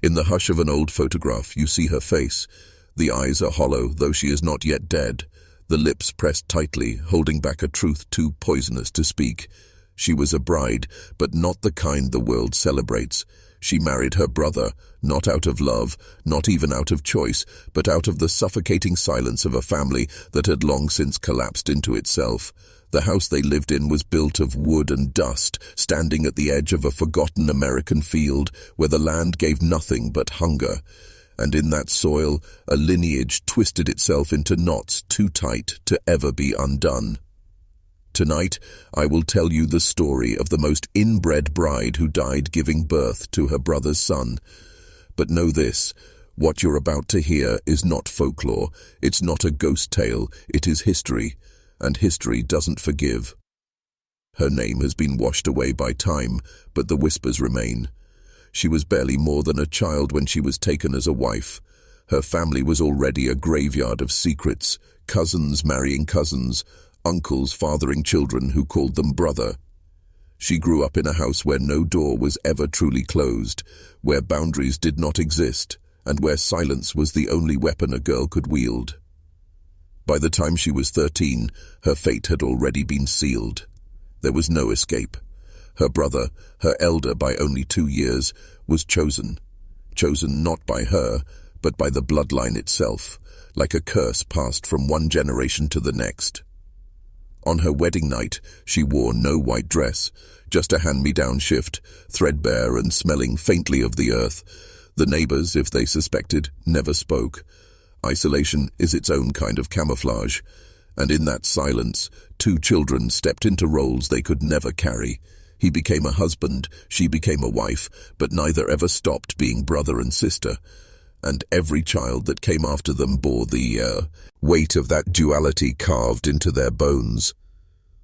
In the hush of an old photograph, you see her face. The eyes are hollow, though she is not yet dead. The lips pressed tightly, holding back a truth too poisonous to speak. She was a bride, but not the kind the world celebrates. She married her brother, not out of love, not even out of choice, but out of the suffocating silence of a family that had long since collapsed into itself. The house they lived in was built of wood and dust, standing at the edge of a forgotten American field where the land gave nothing but hunger. And in that soil, a lineage twisted itself into knots too tight to ever be undone. Tonight, I will tell you the story of the most inbred bride who died giving birth to her brother's son. But know this, what you're about to hear is not folklore, it's not a ghost tale, it is history, and history doesn't forgive. Her name has been washed away by time, but the whispers remain. She was barely more than a child when she was taken as a wife. Her family was already a graveyard of secrets, cousins marrying cousins, uncles fathering children who called them brother. She grew up in a house where no door was ever truly closed, where boundaries did not exist, and where silence was the only weapon a girl could wield. By the time she was 13, her fate had already been sealed. There was no escape. Her brother, her elder by only 2 years, was chosen. Chosen not by her, but by the bloodline itself, like a curse passed from one generation to the next. On her wedding night, she wore no white dress, just a hand-me-down shift, threadbare and smelling faintly of the earth. The neighbors, if they suspected, never spoke. Isolation is its own kind of camouflage, and in that silence, 2 children stepped into roles they could never carry. He became a husband, she became a wife, but neither ever stopped being brother and sister. And every child that came after them bore the weight of that duality carved into their bones.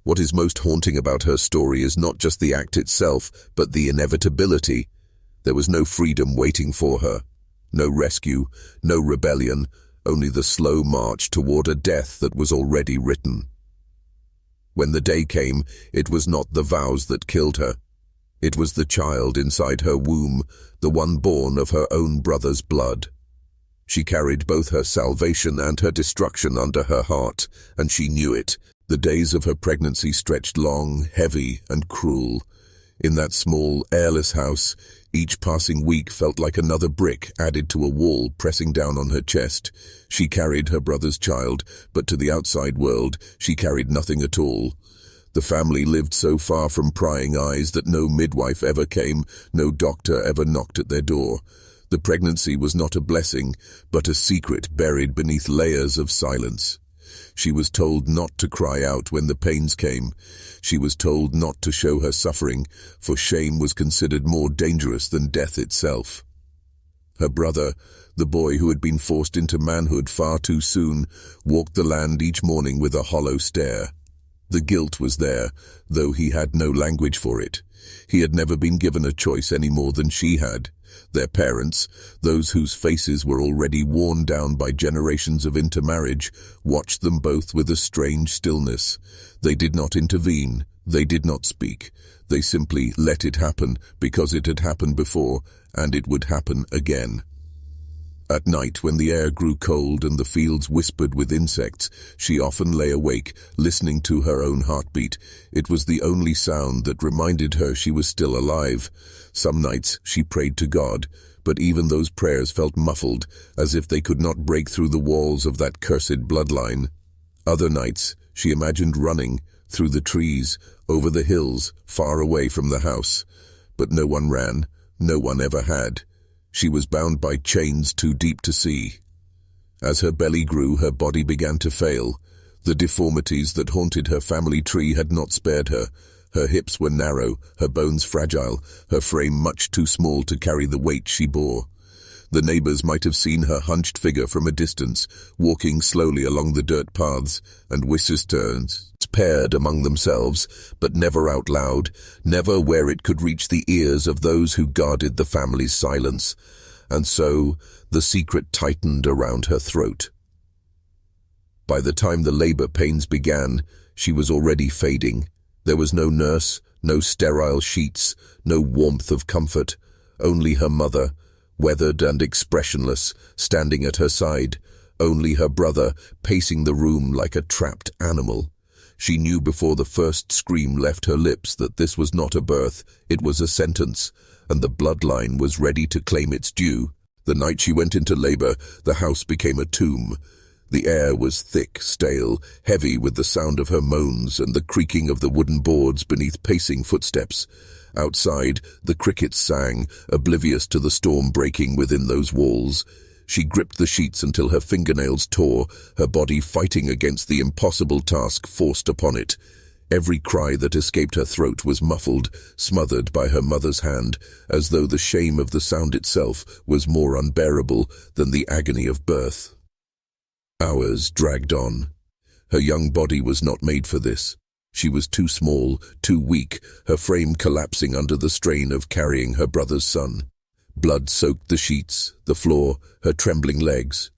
What is most haunting about her story is not just the act itself, but the inevitability. There was no freedom waiting for her, no rescue, no rebellion, only the slow march toward a death that was already written. When the day came, it was not the vows that killed her. It was the child inside her womb, the one born of her own brother's blood. She carried both her salvation and her destruction under her heart, and she knew it. The days of her pregnancy stretched long, heavy, and cruel. In that small, airless house, each passing week felt like another brick added to a wall pressing down on her chest. She carried her brother's child, but to the outside world, she carried nothing at all. The family lived so far from prying eyes that no midwife ever came, no doctor ever knocked at their door. The pregnancy was not a blessing, but a secret buried beneath layers of silence. She was told not to cry out when the pains came. She was told not to show her suffering, for shame was considered more dangerous than death itself. Her brother, the boy who had been forced into manhood far too soon, walked the land each morning with a hollow stare. The guilt was there, though he had no language for it. He had never been given a choice any more than she had. Their parents, those whose faces were already worn down by generations of intermarriage, watched them both with a strange stillness. They did not intervene, they did not speak. They simply let it happen because it had happened before, and it would happen again. At night, when the air grew cold and the fields whispered with insects, she often lay awake, listening to her own heartbeat. It was the only sound that reminded her she was still alive. Some nights she prayed to God, but even those prayers felt muffled, as if they could not break through the walls of that cursed bloodline. Other nights she imagined running, through the trees, over the hills, far away from the house. But no one ran, no one ever had. She was bound by chains too deep to see. As her belly grew, her body began to fail. The deformities that haunted her family tree had not spared her. Her hips were narrow, her bones fragile, her frame much too small to carry the weight she bore. The neighbors might have seen her hunched figure from a distance, walking slowly along the dirt paths, and whispers paired among themselves, but never out loud, never where it could reach the ears of those who guarded the family's silence. And so, the secret tightened around her throat. By the time the labor pains began, she was already fading. There was no nurse, no sterile sheets, no warmth of comfort, only her mother, weathered and expressionless, standing at her side, only her brother pacing the room like a trapped animal. She knew before the first scream left her lips that this was not a birth, it was a sentence, and the bloodline was ready to claim its due. The night she went into labor, the house became a tomb. The air was thick, stale, heavy with the sound of her moans and the creaking of the wooden boards beneath pacing footsteps. Outside, the crickets sang, oblivious to the storm breaking within those walls. She gripped the sheets until her fingernails tore, her body fighting against the impossible task forced upon it. Every cry that escaped her throat was muffled, smothered by her mother's hand, as though the shame of the sound itself was more unbearable than the agony of birth. Hours dragged on. Her young body was not made for this. She was too small, too weak, her frame collapsing under the strain of carrying her brother's son. Blood soaked the sheets, the floor, her trembling legs.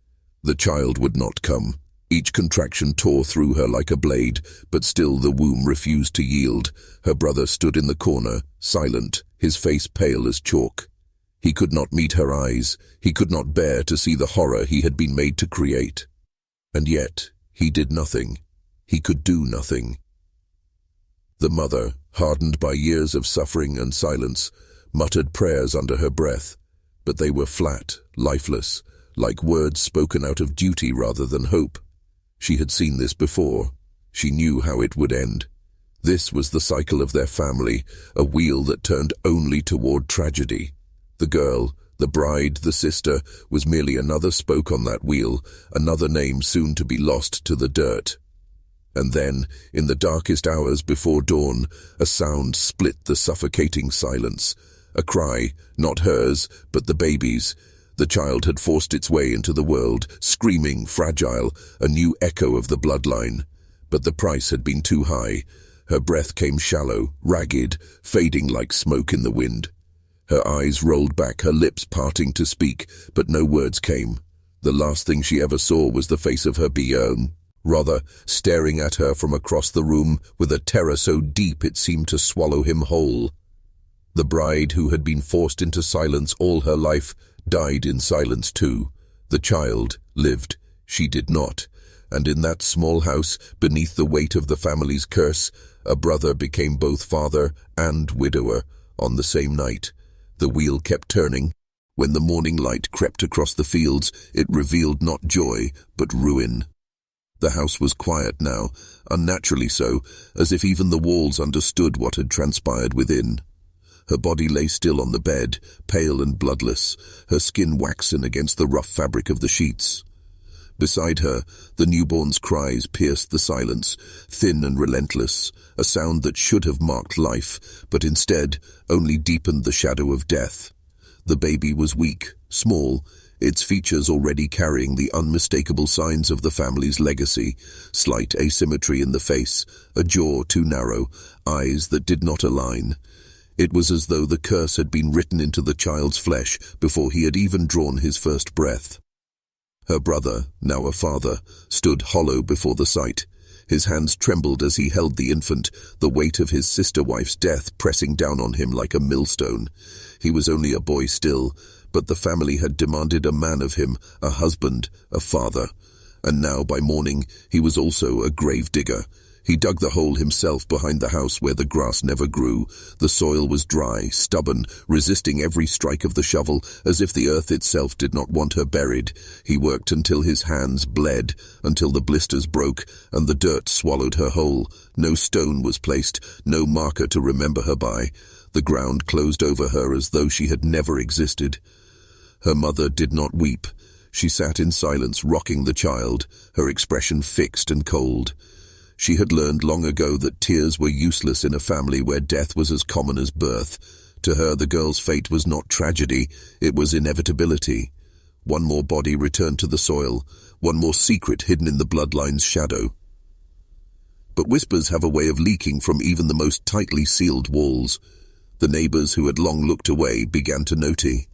The child would not come. Each contraction tore through her like a blade, but still the womb refused to yield. Her brother stood in the corner, silent, his face pale as chalk. He could not meet her eyes. He could not bear to see the horror he had been made to create. And yet, he did nothing. He could do nothing. The mother, hardened by years of suffering and silence, muttered prayers under her breath, but they were flat, lifeless, like words spoken out of duty rather than hope. She had seen this before. She knew how it would end. This was the cycle of their family, a wheel that turned only toward tragedy. The girl, the bride, the sister, was merely another spoke on that wheel, another name soon to be lost to the dirt. And then, in the darkest hours before dawn, a sound split the suffocating silence. A cry, not hers, but the baby's. The child had forced its way into the world, screaming, fragile, a new echo of the bloodline. But the price had been too high. Her breath came shallow, ragged, fading like smoke in the wind. Her eyes rolled back, her lips parting to speak, but no words came. The last thing she ever saw was the face of her biome, rather staring at her from across the room with a terror so deep it seemed to swallow him whole. The bride, who had been forced into silence all her life, died in silence too. The child lived. She did not. And in that small house, beneath the weight of the family's curse, a brother became both father and widower on the same night. The wheel kept turning. When the morning light crept across the fields, it revealed not joy, but ruin. The house was quiet now, unnaturally so, as if even the walls understood what had transpired within. Her body lay still on the bed, pale and bloodless, her skin waxen against the rough fabric of the sheets. Beside her, the newborn's cries pierced the silence, thin and relentless, a sound that should have marked life, but instead only deepened the shadow of death. The baby was weak, small, its features already carrying the unmistakable signs of the family's legacy: slight asymmetry in the face, a jaw too narrow, eyes that did not align. It was as though the curse had been written into the child's flesh before he had even drawn his first breath. Her brother, now a father, stood hollow before the sight. His hands trembled as he held the infant, the weight of his sister-wife's death pressing down on him like a millstone. He was only a boy still, but the family had demanded a man of him, a husband, a father. And now, by morning, he was also a grave-digger. He dug the hole himself behind the house where the grass never grew. The soil was dry, stubborn, resisting every strike of the shovel, as if the earth itself did not want her buried. He worked until his hands bled, until the blisters broke, and the dirt swallowed her whole. No stone was placed, no marker to remember her by. The ground closed over her as though she had never existed. Her mother did not weep. She sat in silence, rocking the child, her expression fixed and cold. She had learned long ago that tears were useless in a family where death was as common as birth. To her, the girl's fate was not tragedy, it was inevitability. One more body returned to the soil, one more secret hidden in the bloodline's shadow. But whispers have a way of leaking from even the most tightly sealed walls. The neighbors who had long looked away began to notice.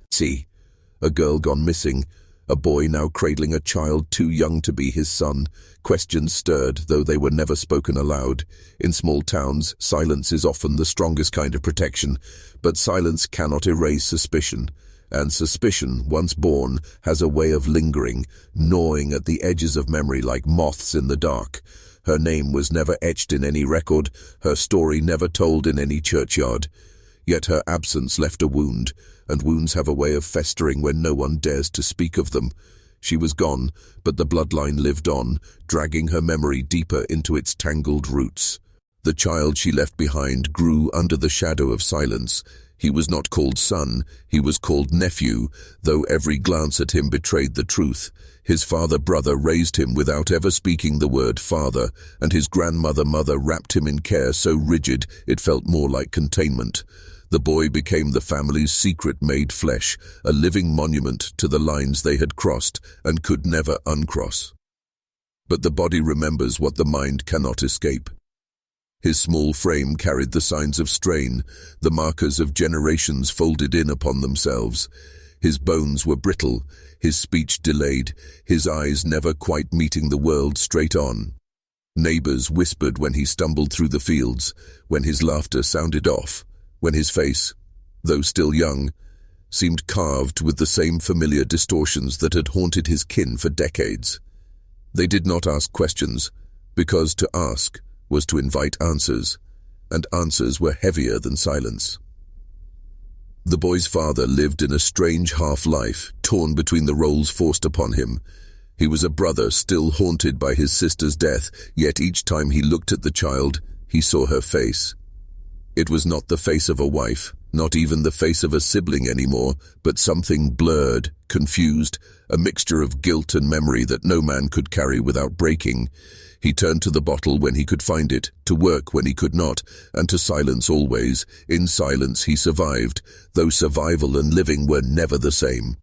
A girl gone missing, a boy now cradling a child too young to be his son. Questions stirred, though they were never spoken aloud. In small towns, silence is often the strongest kind of protection, but silence cannot erase suspicion. And suspicion, once born, has a way of lingering, gnawing at the edges of memory like moths in the dark. Her name was never etched in any record, her story never told in any churchyard. Yet her absence left a wound, and wounds have a way of festering when no one dares to speak of them. She was gone, but the bloodline lived on, dragging her memory deeper into its tangled roots. The child she left behind grew under the shadow of silence. He was not called son, he was called nephew, though every glance at him betrayed the truth. His father-brother raised him without ever speaking the word father, and his grandmother-mother wrapped him in care so rigid it felt more like containment. The boy became the family's secret made flesh, a living monument to the lines they had crossed and could never uncross. But the body remembers what the mind cannot escape. His small frame carried the signs of strain, the markers of generations folded in upon themselves. His bones were brittle, his speech delayed, his eyes never quite meeting the world straight on. Neighbors whispered when he stumbled through the fields, when his laughter sounded off, when his face, though still young, seemed carved with the same familiar distortions that had haunted his kin for decades. They did not ask questions, because to ask was to invite answers, and answers were heavier than silence. The boy's father lived in a strange half-life, torn between the roles forced upon him. He was a brother still haunted by his sister's death, yet each time he looked at the child, he saw her face. It was not the face of a wife, not even the face of a sibling anymore, but something blurred, confused, a mixture of guilt and memory that no man could carry without breaking. He turned to the bottle when he could find it, to work when he could not, and to silence always. In silence he survived, though survival and living were never the same.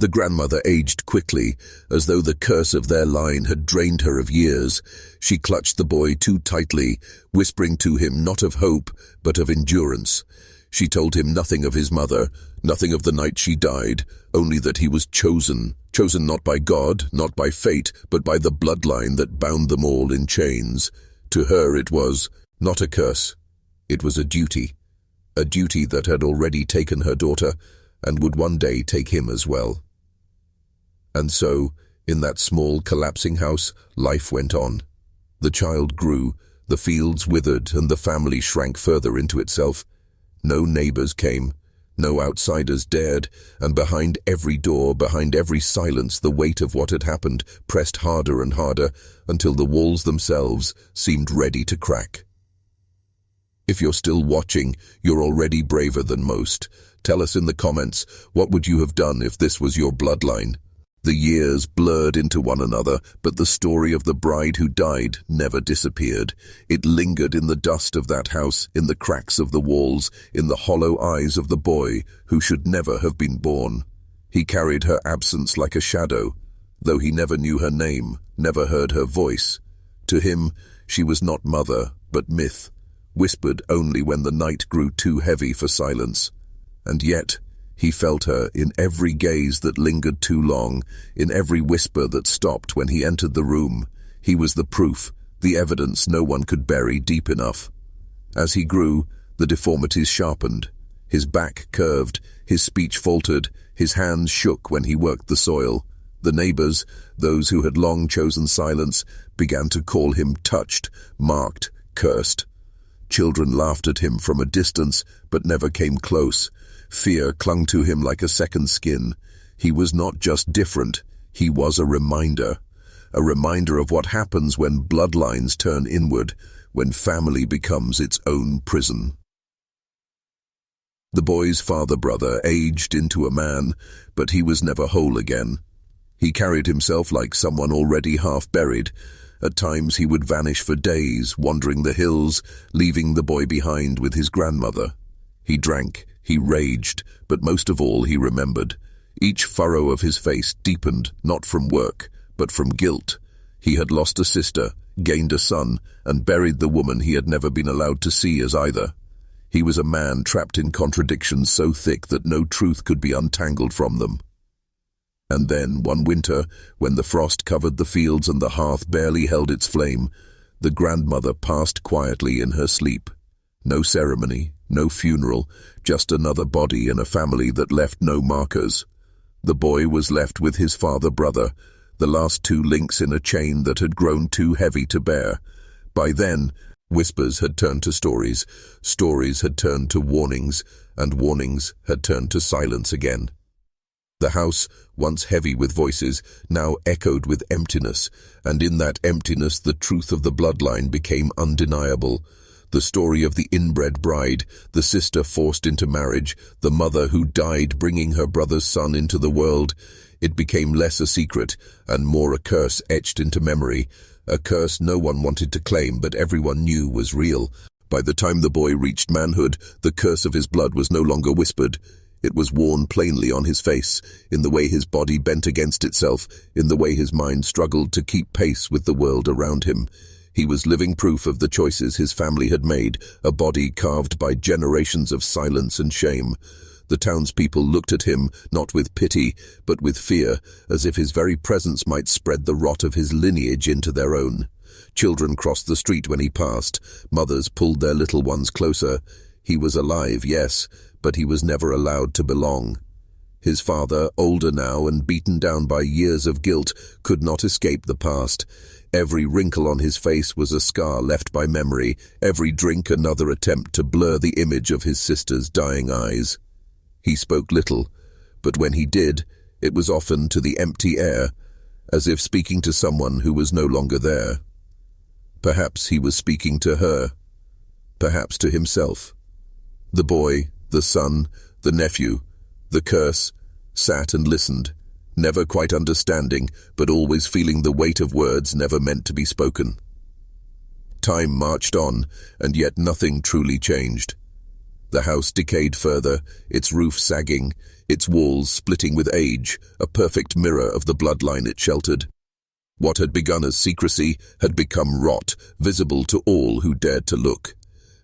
The grandmother aged quickly, as though the curse of their line had drained her of years. She clutched the boy too tightly, whispering to him not of hope, but of endurance. She told him nothing of his mother, nothing of the night she died, only that he was chosen not by God, not by fate, but by the bloodline that bound them all in chains. To her it was not a curse, it was a duty that had already taken her daughter, and would one day take him as well. And so, in that small, collapsing house, life went on. The child grew, the fields withered, and the family shrank further into itself. No neighbors came, no outsiders dared, and behind every door, behind every silence, the weight of what had happened pressed harder and harder, until the walls themselves seemed ready to crack. If you're still watching, you're already braver than most. Tell us in the comments, what would you have done if this was your bloodline? The years blurred into one another, but the story of the bride who died never disappeared. It lingered in the dust of that house, in the cracks of the walls, in the hollow eyes of the boy who should never have been born. He carried her absence like a shadow, though he never knew her name, never heard her voice. To him, she was not mother, but myth, whispered only when the night grew too heavy for silence. And yet, he felt her in every gaze that lingered too long, in every whisper that stopped when he entered the room. He was the proof, the evidence no one could bury deep enough. As he grew, the deformities sharpened. His back curved, his speech faltered, his hands shook when he worked the soil. The neighbors, those who had long chosen silence, began to call him touched, marked, cursed. Children laughed at him from a distance, but never came close. Fear clung to him like a second skin. He was not just different, he was a reminder of what happens when bloodlines turn inward, when family becomes its own prison. The boy's father-brother aged into a man, but he was never whole again. He carried himself like someone already half-buried. At times he would vanish for days, wandering the hills, leaving the boy behind with his grandmother. He drank, he raged, but most of all he remembered. Each furrow of his face deepened, not from work, but from guilt. He had lost a sister, gained a son, and buried the woman he had never been allowed to see as either. He was a man trapped in contradictions so thick that no truth could be untangled from them. And then, one winter, when the frost covered the fields and the hearth barely held its flame, the grandmother passed quietly in her sleep. No ceremony, No funeral, just another body in a family that left no markers. The boy was left with his father-brother, the last two links in a chain that had grown too heavy to bear. By then, whispers had turned to stories, stories had turned to warnings, and warnings had turned to silence again. The house, once heavy with voices, now echoed with emptiness, and in that emptiness the truth of the bloodline became undeniable. The story of the inbred bride, the sister forced into marriage, the mother who died bringing her brother's son into the world. It became less a secret and more a curse etched into memory, a curse no one wanted to claim but everyone knew was real. By the time the boy reached manhood, the curse of his blood was no longer whispered. It was worn plainly on his face, in the way his body bent against itself, in the way his mind struggled to keep pace with the world around him. He was living proof of the choices his family had made, a body carved by generations of silence and shame. The townspeople looked at him, not with pity, but with fear, as if his very presence might spread the rot of his lineage into their own. Children crossed the street when he passed. Mothers pulled their little ones closer. He was alive, yes, but he was never allowed to belong. His father, older now and beaten down by years of guilt, could not escape the past. Every wrinkle on his face was a scar left by memory, every drink another attempt to blur the image of his sister's dying eyes. He spoke little, but when he did, it was often to the empty air, as if speaking to someone who was no longer there. Perhaps he was speaking to her, perhaps to himself. The boy, the son, the nephew, the curse, sat and listened, never quite understanding, but always feeling the weight of words never meant to be spoken. Time marched on, and yet nothing truly changed. The house decayed further, its roof sagging, its walls splitting with age, a perfect mirror of the bloodline it sheltered. What had begun as secrecy had become rot, visible to all who dared to look.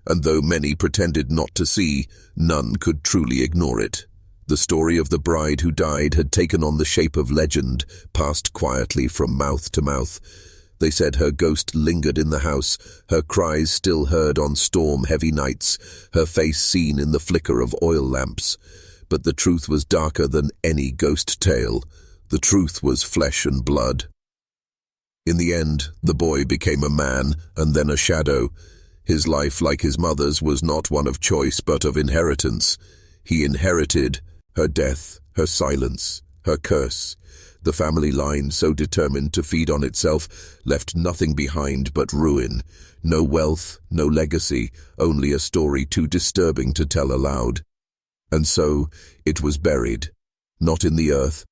And though many pretended not to see, none could truly ignore it. The story of the bride who died had taken on the shape of legend, passed quietly from mouth to mouth. They said her ghost lingered in the house, her cries still heard on storm-heavy nights, her face seen in the flicker of oil lamps. But the truth was darker than any ghost tale. The truth was flesh and blood. In the end, the boy became a man, and then a shadow. His life, like his mother's, was not one of choice but of inheritance. He inherited her death, her silence, her curse. The family line, so determined to feed on itself, left nothing behind but ruin. No wealth, no legacy, only a story too disturbing to tell aloud. And so, it was buried, not in the earth,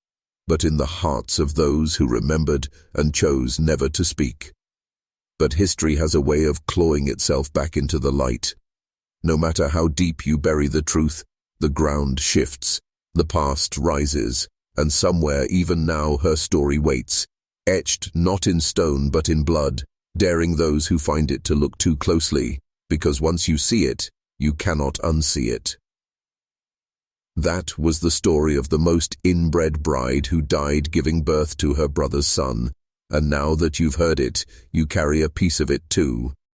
but in the hearts of those who remembered and chose never to speak. But history has a way of clawing itself back into the light. No matter how deep you bury the truth, the ground shifts, the past rises, and somewhere even now her story waits, etched not in stone but in blood, daring those who find it to look too closely, because once you see it, you cannot unsee it. That was the story of the most inbred bride who died giving birth to her brother's son, and now that you've heard it, you carry a piece of it too.